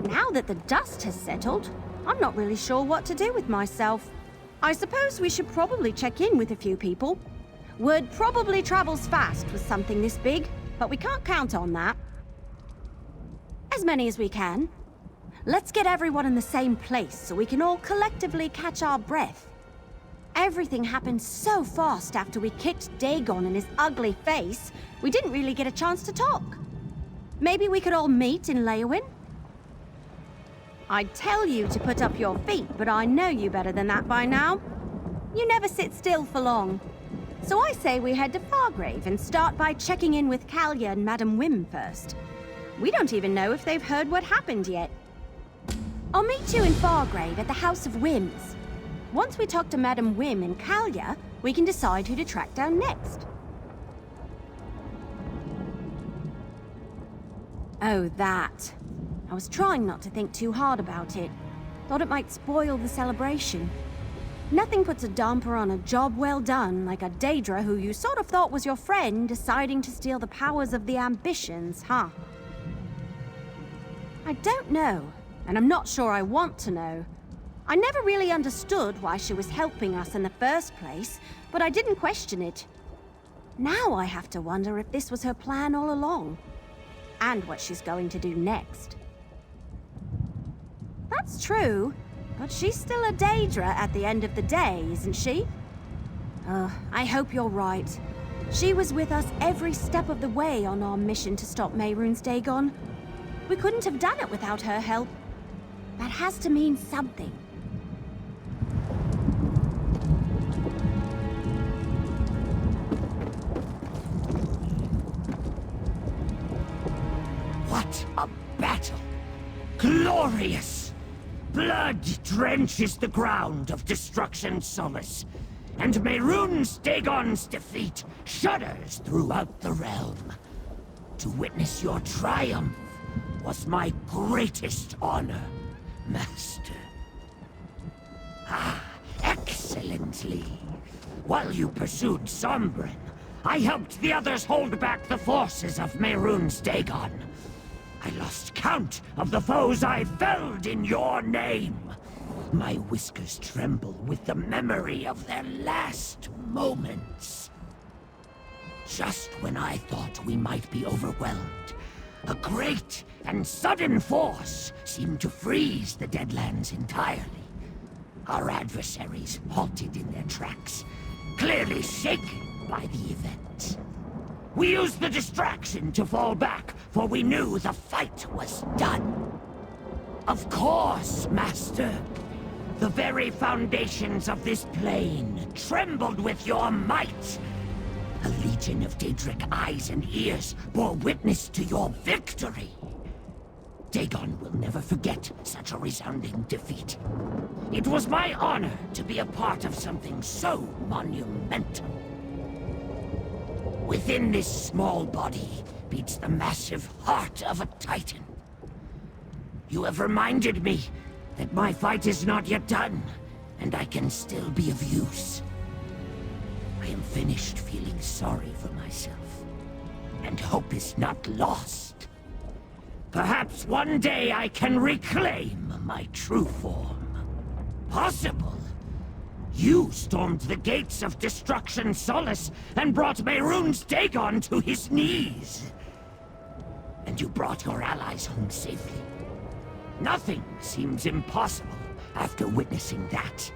Now that the dust has settled, I'm not really sure what to do with myself. I suppose we should probably check in with a few people. Word probably travels fast with something this big, but we can't count on that. As many as we can. Let's get everyone in the same place so we can all collectively catch our breath. Everything happened so fast after we kicked Dagon in his ugly face, we didn't really get a chance to talk. Maybe we could all meet in Leyawiin? I'd tell you to put up your feet, but I know you better than that by now. You never sit still for long. So I say we head to Fargrave and start by checking in with Kalia and Madam Wim first. We don't even know if they've heard what happened yet. I'll meet you in Fargrave at the House of Wims. Once we talk to Madam Wim and Kalia, we can decide who to track down next. Oh, that. I was trying not to think too hard about it. Thought it might spoil the celebration. Nothing puts a damper on a job well done like a Daedra who you sort of thought was your friend deciding to steal the powers of the ambitions, huh? I don't know, and I'm not sure I want to know. I never really understood why she was helping us in the first place, but I didn't question it. Now I have to wonder if this was her plan all along, and what she's going to do next. That's true, but she's still a Daedra at the end of the day, isn't she? I hope you're right. She was with us every step of the way on our mission to stop Mehrunes Dagon. We couldn't have done it without her help. That has to mean something. What a battle! Glorious! Blood drenches the ground of Destruction Solace, and Mehrunes Dagon's defeat shudders throughout the realm. To witness your triumph was my greatest honor, Master. Ah, excellently. While you pursued Sombren, I helped the others hold back the forces of Mehrunes Dagon. I lost count of the foes I felled in your name. My whiskers tremble with the memory of their last moments. Just when I thought we might be overwhelmed, a great and sudden force seemed to freeze the Deadlands entirely. Our adversaries halted in their tracks, clearly shaken by the event. We used the distraction to fall back, for we knew the fight was done. Of course, Master. The very foundations of this plane trembled with your might. A legion of Daedric eyes and ears bore witness to your victory. Dagon will never forget such a resounding defeat. It was my honor to be a part of something so monumental. Within this small body beats the massive heart of a Titan. You have reminded me that my fight is not yet done, and I can still be of use. I am finished feeling sorry for myself, and hope is not lost. Perhaps one day I can reclaim my true form. Possible. You stormed the gates of Destruction Solace and brought Mehrunes Dagon to his knees. And you brought your allies home safely. Nothing seems impossible after witnessing that.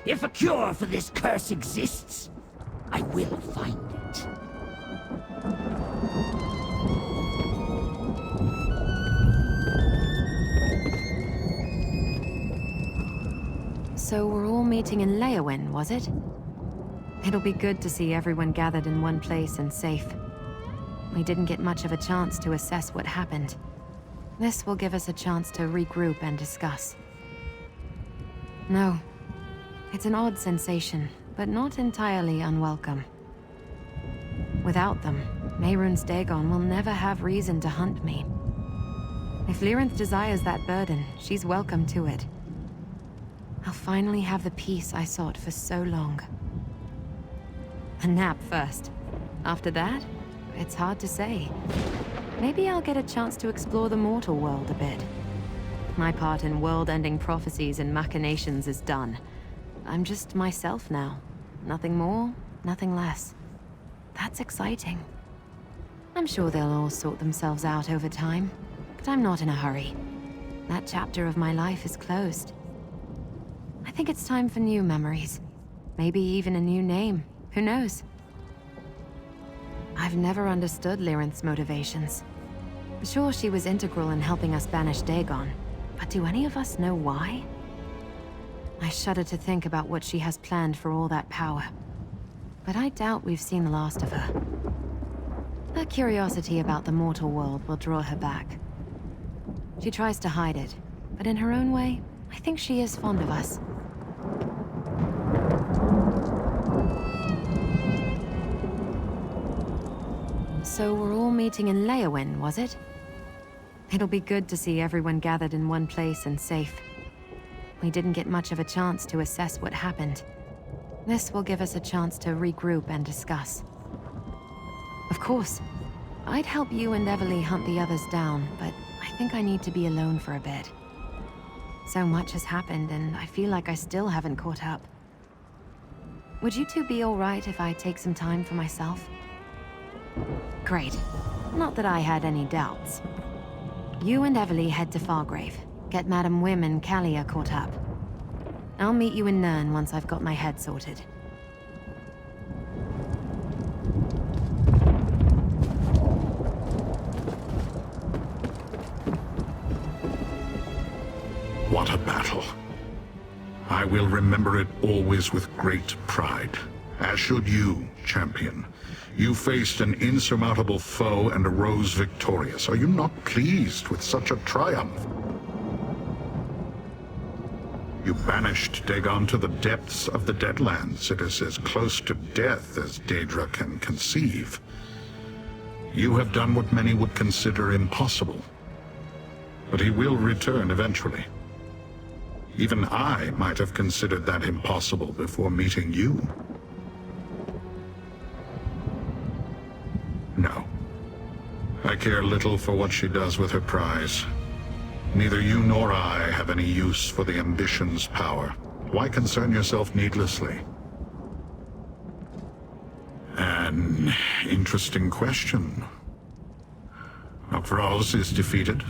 If a cure for this curse exists, I will find it. So we're all meeting in Leyawiin, was it? It'll be good to see everyone gathered in one place and safe. We didn't get much of a chance to assess what happened. This will give us a chance to regroup and discuss. No. It's an odd sensation, but not entirely unwelcome. Without them, Mehrunes Dagon will never have reason to hunt me. If Lyrinth desires that burden, she's welcome to it. I'll finally have the peace I sought for so long. A nap first. After that, it's hard to say. Maybe I'll get a chance to explore the mortal world a bit. My part in world-ending prophecies and machinations is done. I'm just myself now. Nothing more, nothing less. That's exciting. I'm sure they'll all sort themselves out over time, but I'm not in a hurry. That chapter of my life is closed. I think it's time for new memories. Maybe even a new name. Who knows? I've never understood Lyrinth's motivations. Sure, she was integral in helping us banish Dagon, but do any of us know why? I shudder to think about what she has planned for all that power. But I doubt we've seen the last of her. Her curiosity about the mortal world will draw her back. She tries to hide it, but in her own way, I think she is fond of us. So we're all meeting in Leyawiin, was it? It'll be good to see everyone gathered in one place and safe. We didn't get much of a chance to assess what happened. This will give us a chance to regroup and discuss. Of course, I'd help you and Everly hunt the others down, but I think I need to be alone for a bit. So much has happened, and I feel like I still haven't caught up. Would you two be all right if I take some time for myself? Great. Not that I had any doubts. You and Everly head to Fargrave. Get Madam Wim and Kalia caught up. I'll meet you in Nirn once I've got my head sorted. What a battle. I will remember it always with great pride. As should you, champion. You faced an insurmountable foe and arose victorious. Are you not pleased with such a triumph? You banished Dagon to the depths of the Deadlands. It is as close to death as Daedra can conceive. You have done what many would consider impossible. But he will return eventually. Even I might have considered that impossible before meeting you. No. I care little for what she does with her prize. Neither you nor I have any use for the ambition's power. Why concern yourself needlessly? An interesting question. Afroz is defeated.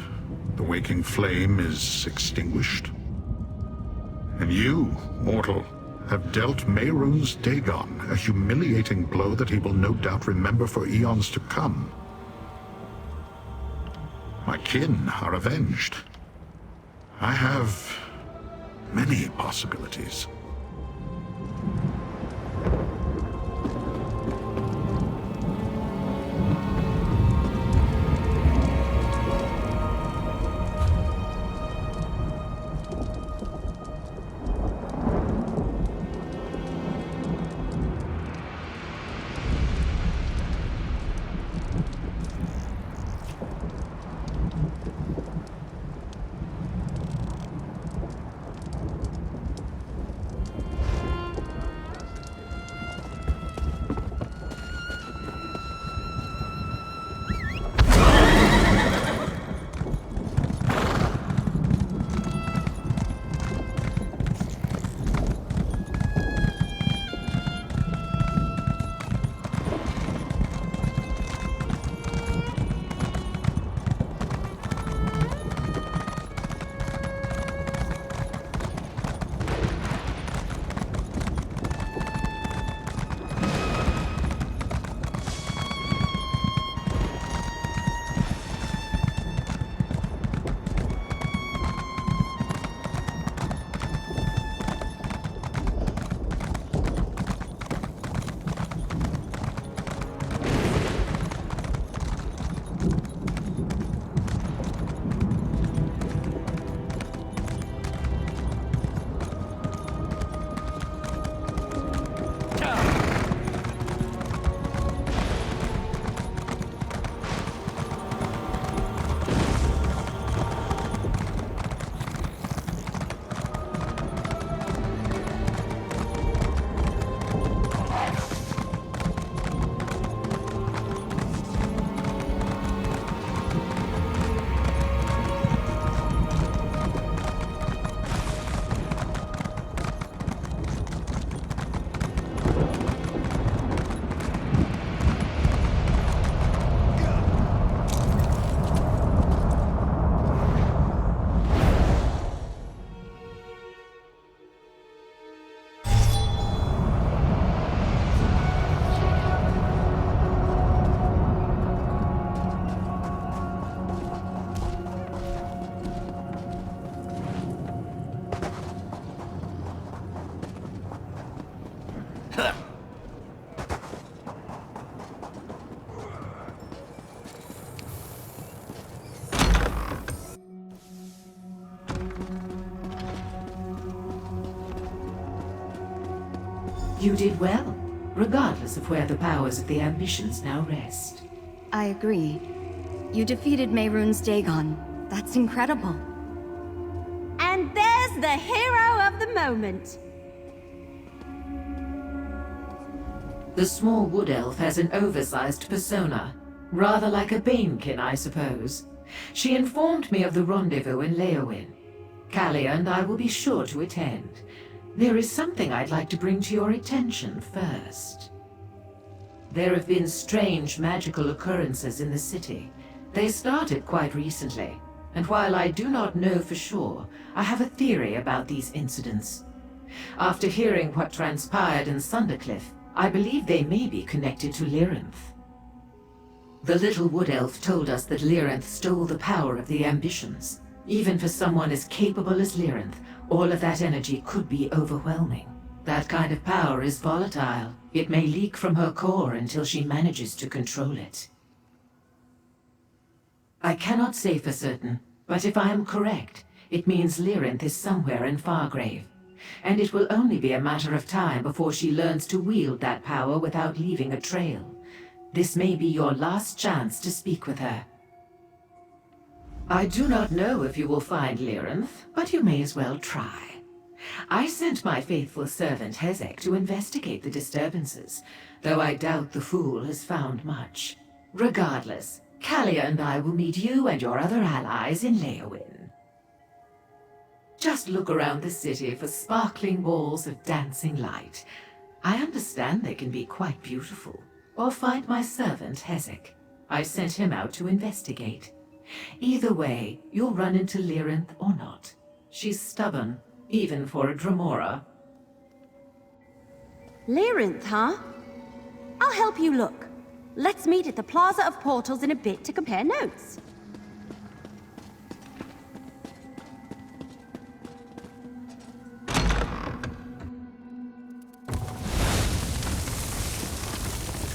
The waking flame is extinguished. And you, mortal, have dealt Mehrunes Dagon a humiliating blow that he will no doubt remember for eons to come. My kin are avenged. I have many possibilities. You did well, regardless of where the powers of the ambitions now rest. I agree. You defeated Mehrunes Dagon. That's incredible. And there's the hero of the moment. The small wood elf has an oversized persona, rather like a Banekin, I suppose. She informed me of the rendezvous in Leyawiin. Kalia and I will be sure to attend. There is something I'd like to bring to your attention first. There have been strange magical occurrences in the city. They started quite recently, and while I do not know for sure, I have a theory about these incidents. After hearing what transpired in Sundercliff, I believe they may be connected to Lyranth. The little wood elf told us that Lyranth stole the power of the ambitions. Even for someone as capable as Lyranth, all of that energy could be overwhelming. That kind of power is volatile. It may leak from her core until she manages to control it. I cannot say for certain, but if I am correct, it means Lyranth is somewhere in Fargrave. And it will only be a matter of time before she learns to wield that power without leaving a trail. This may be your last chance to speak with her. I do not know if you will find Lyranth, but you may as well try. I sent my faithful servant Hezek to investigate the disturbances, though I doubt the fool has found much. Regardless, Kalia and I will meet you and your other allies in Leyawiin. Just look around the city for sparkling balls of dancing light. I understand they can be quite beautiful. Or find my servant Hezek. I sent him out to investigate. Either way, you'll run into Lyranth or not. She's stubborn, even for a Dremora. Lyranth, huh? I'll help you look. Let's meet at the Plaza of Portals in a bit to compare notes.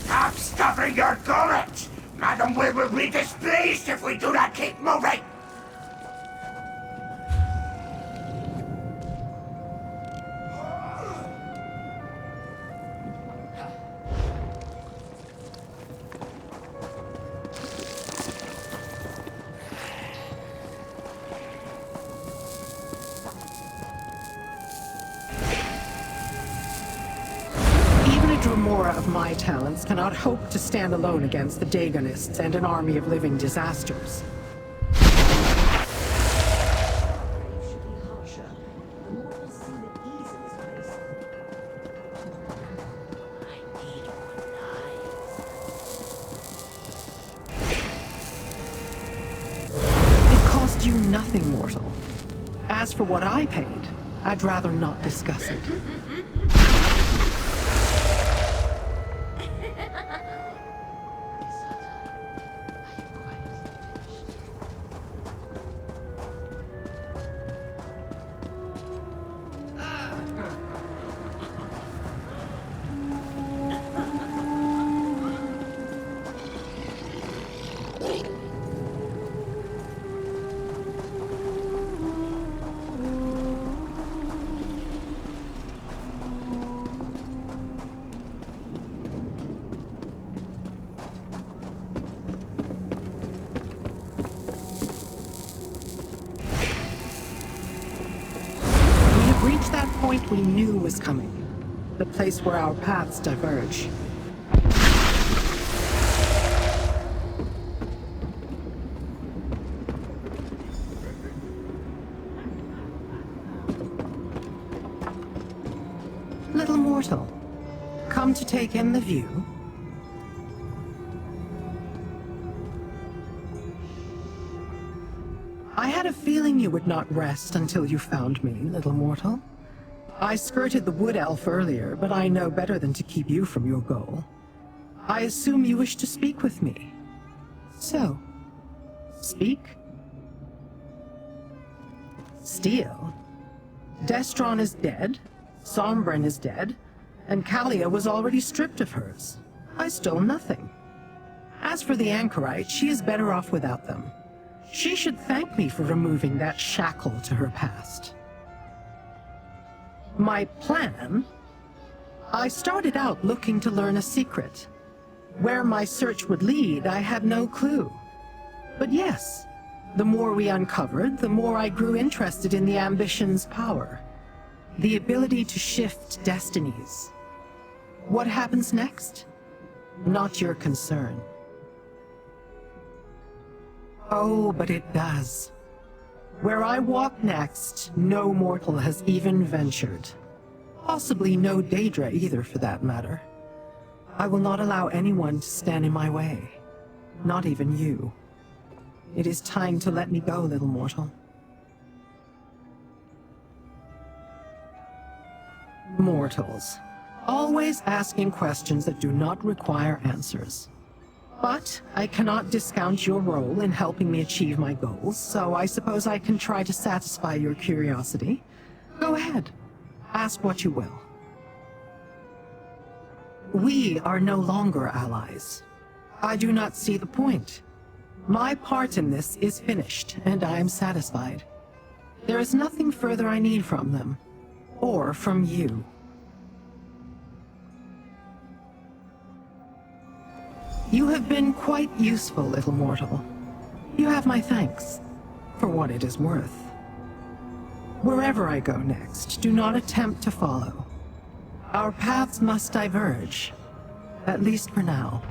Stop stuffing your gullet! Madam will be displeased if we do not keep moving! Dremora of my talents cannot hope to stand alone against the Dagonists and an army of living disasters. It cost you nothing, mortal. As for what I paid, I'd rather not discuss it. Reached that point we knew was coming. The place where our paths diverge. Little mortal, come to take in the view? I had a feeling you would not rest until you found me, little mortal. I skirted the wood elf earlier, but I know better than to keep you from your goal. I assume you wish to speak with me. So, speak. Steal? Destron is dead, Sombren is dead, and Kalia was already stripped of hers. I stole nothing. As for the anchorite, she is better off without them. She should thank me for removing that shackle to her past. My plan? I started out looking to learn a secret. Where my search would lead, I had no clue. But yes, the more we uncovered, the more I grew interested in the ambition's power. The ability to shift destinies. What happens next? Not your concern. Oh, but it does. Where I walk next, no mortal has even ventured. Possibly no Daedra either, for that matter. I will not allow anyone to stand in my way. Not even you. It is time to let me go, little mortal. Mortals. Always asking questions that do not require answers. But I cannot discount your role in helping me achieve my goals, so I suppose I can try to satisfy your curiosity. Go ahead. Ask what you will. We are no longer allies. I do not see the point. My part in this is finished, and I am satisfied. There is nothing further I need from them, or from you. You have been quite useful, little mortal. You have my thanks, for what it is worth. Wherever I go next, do not attempt to follow. Our paths must diverge, at least for now.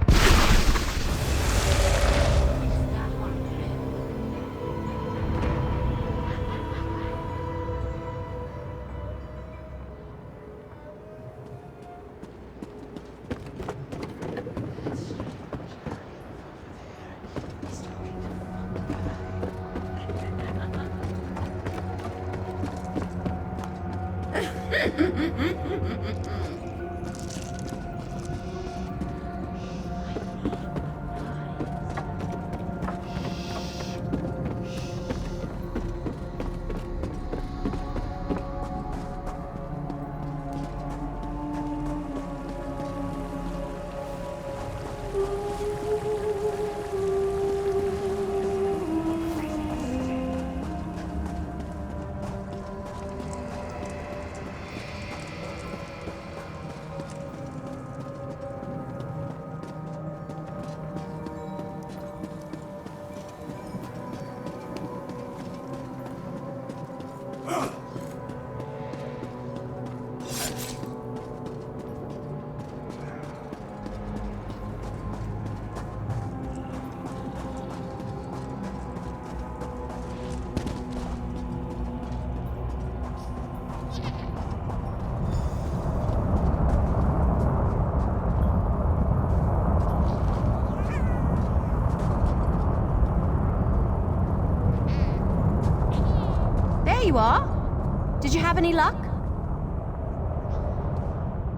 You are? Did you have any luck?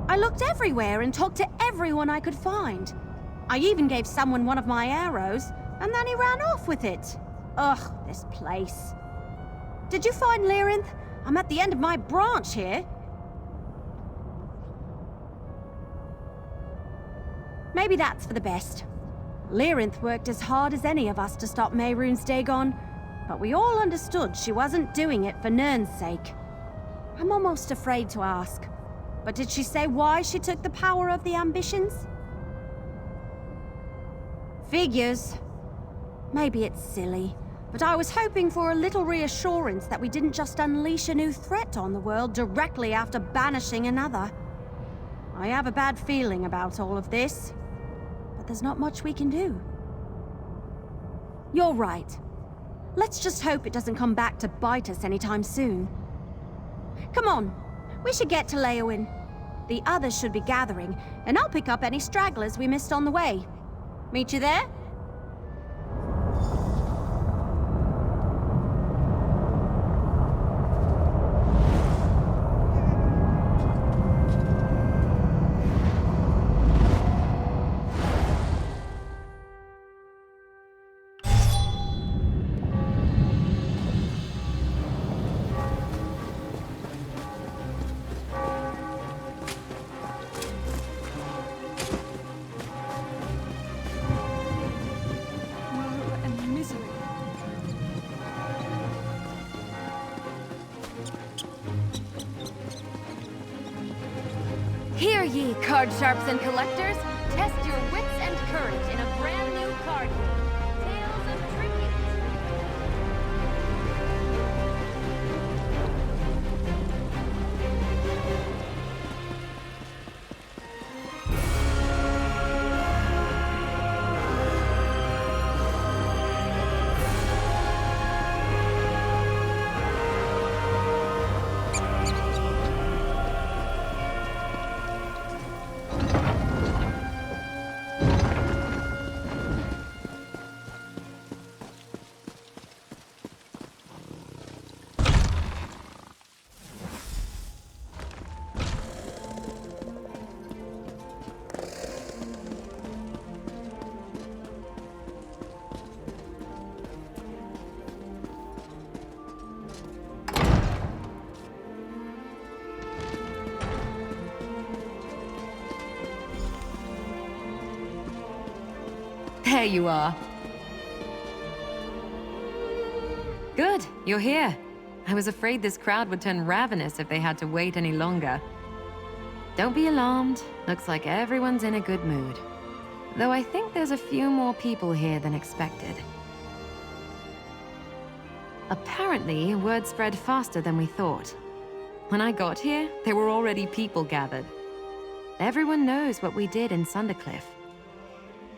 I looked everywhere and talked to everyone I could find. I even gave someone one of my arrows, and then he ran off with it. Ugh, this place. Did you find Leyawiin? I'm at the end of my branch here. Maybe that's for the best. Leyawiin worked as hard as any of us to stop Mehrunes Dagon, but we all understood she wasn't doing it for Nirn's sake. I'm almost afraid to ask, but did she say why she took the power of the ambitions? Figures. Maybe it's silly, but I was hoping for a little reassurance that we didn't just unleash a new threat on the world directly after banishing another. I have a bad feeling about all of this, but there's not much we can do. You're right. Let's just hope it doesn't come back to bite us anytime soon. Come on, we should get to Leyawiin. The others should be gathering, and I'll pick up any stragglers we missed on the way. Meet you there? Hear ye, card sharps and collectors! Test your wits and courage in a brand new card game. Tales of Tribute. There you are. Good, you're here. I was afraid this crowd would turn ravenous if they had to wait any longer. Don't be alarmed. Looks like everyone's in a good mood. Though I think there's a few more people here than expected. Apparently, word spread faster than we thought. When I got here, there were already people gathered. Everyone knows what we did in Sundercliff.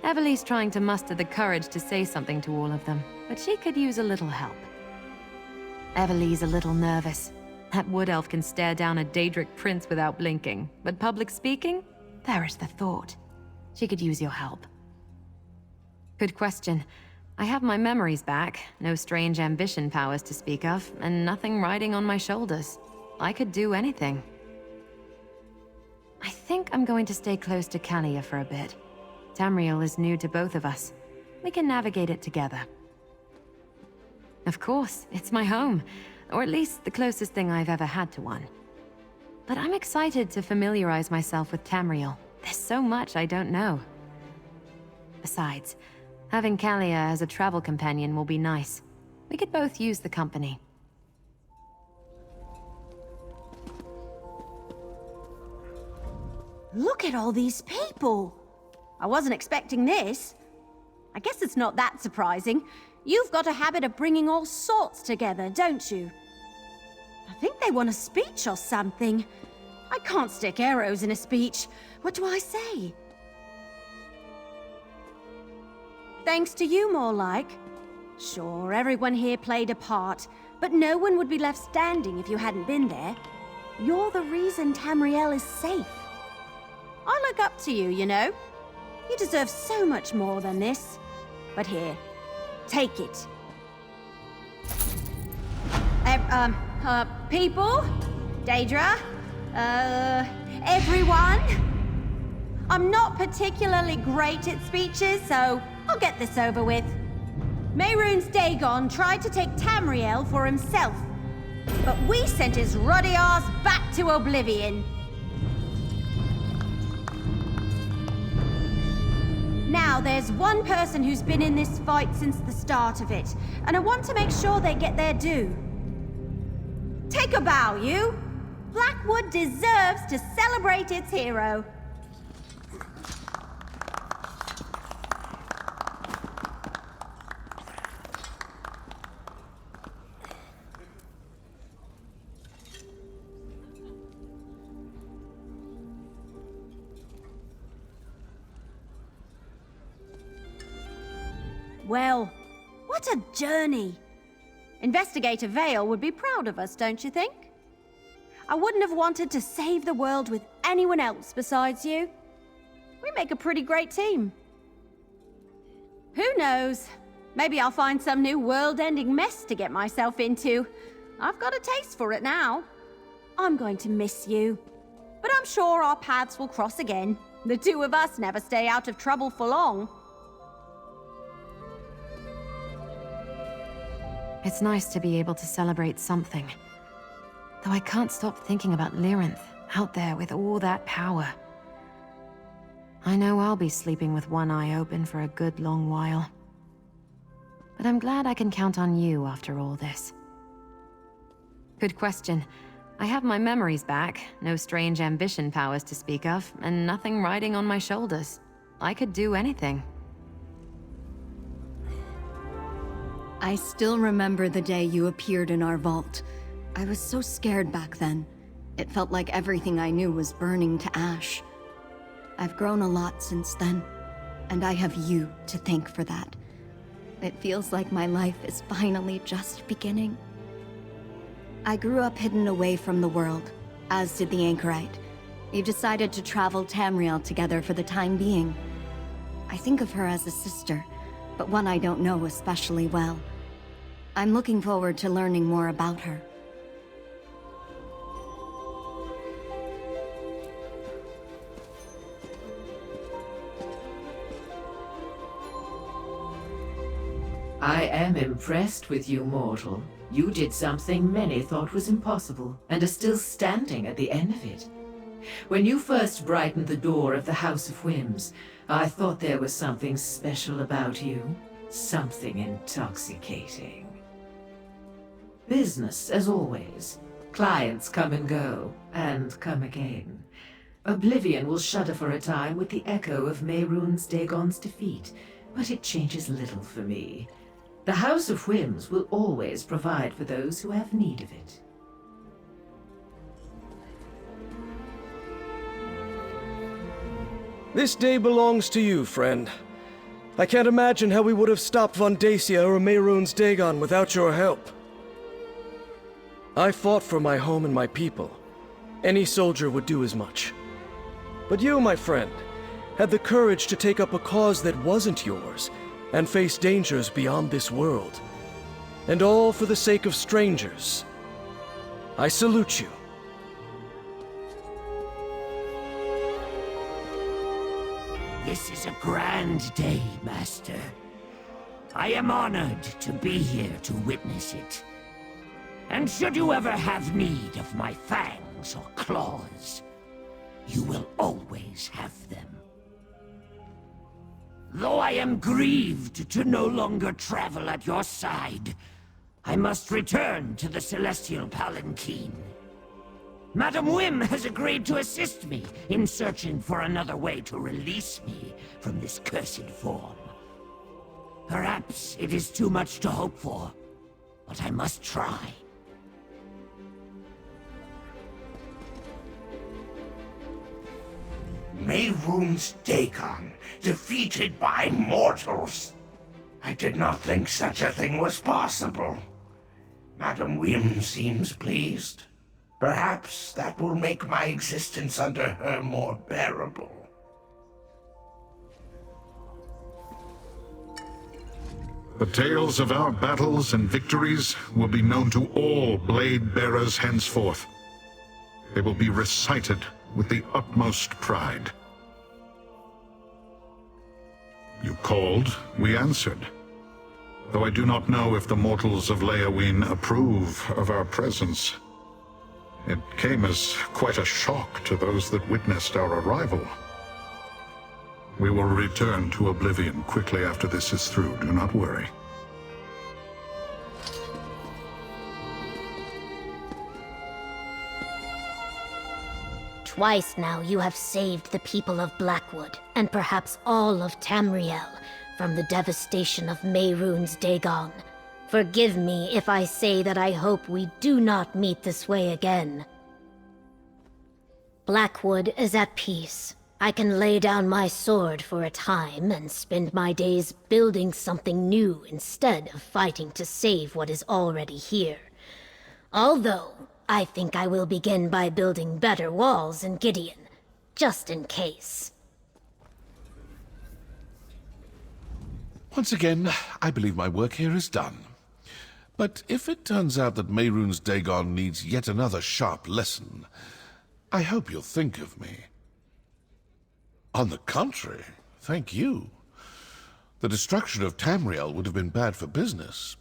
Everly's trying to muster the courage to say something to all of them, but she could use a little help. Everly's a little nervous. That wood elf can stare down a Daedric prince without blinking, but public speaking? Perish the thought. She could use your help. Good question. I have my memories back, no strange ambition powers to speak of, and nothing riding on my shoulders. I could do anything. I think I'm going to stay close to Kalia for a bit. Tamriel is new to both of us. We can navigate it together. Of course, it's my home, or at least the closest thing I've ever had to one. But I'm excited to familiarize myself with Tamriel. There's so much I don't know. Besides, having Kalia as a travel companion will be nice. We could both use the company. Look at all these people! I wasn't expecting this. I guess it's not that surprising. You've got a habit of bringing all sorts together, don't you? I think they want a speech or something. I can't stick arrows in a speech. What do I say? Thanks to you, more like. Sure, everyone here played a part, but no one would be left standing if you hadn't been there. You're the reason Tamriel is safe. I look up to you, you know. You deserve so much more than this. But here, take it. People? Daedra? Everyone? I'm not particularly great at speeches, so I'll get this over with. Mehrunes Dagon tried to take Tamriel for himself, but we sent his ruddy arse back to oblivion. Now, there's one person who's been in this fight since the start of it, and I want to make sure they get their due. Take a bow, you! Blackwood deserves to celebrate its hero. Well, what a journey! Investigator Vale would be proud of us, don't you think? I wouldn't have wanted to save the world with anyone else besides you. We make a pretty great team. Who knows? Maybe I'll find some new world-ending mess to get myself into. I've got a taste for it now. I'm going to miss you. But I'm sure our paths will cross again. The two of us never stay out of trouble for long. It's nice to be able to celebrate something. Though I can't stop thinking about Lyrinth out there with all that power. I know I'll be sleeping with one eye open for a good long while. But I'm glad I can count on you after all this. Good question. I have my memories back, no strange ambition powers to speak of, and nothing riding on my shoulders. I could do anything. I still remember the day you appeared in our vault. I was so scared back then. It felt like everything I knew was burning to ash. I've grown a lot since then, and I have you to thank for that. It feels like my life is finally just beginning. I grew up hidden away from the world, as did the Anchorite. We've decided to travel Tamriel together for the time being. I think of her as a sister, but one I don't know especially well. I'm looking forward to learning more about her. I am impressed with you, mortal. You did something many thought was impossible, and are still standing at the end of it. When you first brightened the door of the House of Whims, I thought there was something special about you. Something intoxicating. Business, as always. Clients come and go, and come again. Oblivion will shudder for a time with the echo of Mehrunes Dagon's defeat, but it changes little for me. The House of Whims will always provide for those who have need of it. This day belongs to you, friend. I can't imagine how we would have stopped Vondacia or Mehrunes Dagon without your help. I fought for my home and my people. Any soldier would do as much. But you, my friend, had the courage to take up a cause that wasn't yours, and face dangers beyond this world. And all for the sake of strangers. I salute you. This is a grand day, Master. I am honored to be here to witness it. And should you ever have need of my fangs or claws, you will always have them. Though I am grieved to no longer travel at your side, I must return to the Celestial Palanquin. Madam Whim has agreed to assist me in searching for another way to release me from this cursed form. Perhaps it is too much to hope for, but I must try. Mehrunes Dagon, defeated by mortals. I did not think such a thing was possible. Madam Whim seems pleased. Perhaps that will make my existence under her more bearable. The tales of our battles and victories will be known to all blade bearers henceforth. They will be recited with the utmost pride. You called, we answered. Though I do not know if the mortals of Leyawiin approve of our presence. It came as quite a shock to those that witnessed our arrival. We will return to Oblivion quickly after this is through, do not worry. Twice now you have saved the people of Blackwood, and perhaps all of Tamriel, from the devastation of Mehrunes Dagon. Forgive me if I say that I hope we do not meet this way again. Blackwood is at peace. I can lay down my sword for a time and spend my days building something new instead of fighting to save what is already here. Although, I think I will begin by building better walls in Gideon, just in case. Once again, I believe my work here is done. But if it turns out that Mehrunes Dagon needs yet another sharp lesson, I hope you'll think of me. On the contrary, thank you. The destruction of Tamriel would have been bad for business.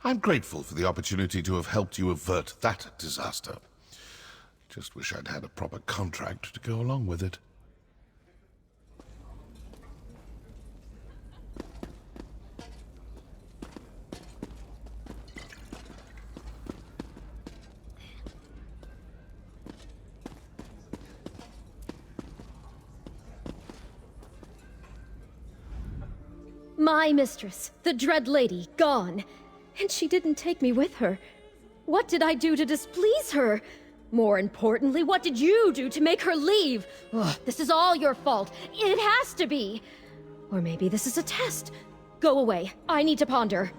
I'm grateful for the opportunity to have helped you avert that disaster. Just wish I'd had a proper contract to go along with it. My mistress, the Dread Lady, gone. And she didn't take me with her. What did I do to displease her? More importantly, what did you do to make her leave? Ugh, this is all your fault. It has to be. Or maybe this is a test. Go away. I need to ponder.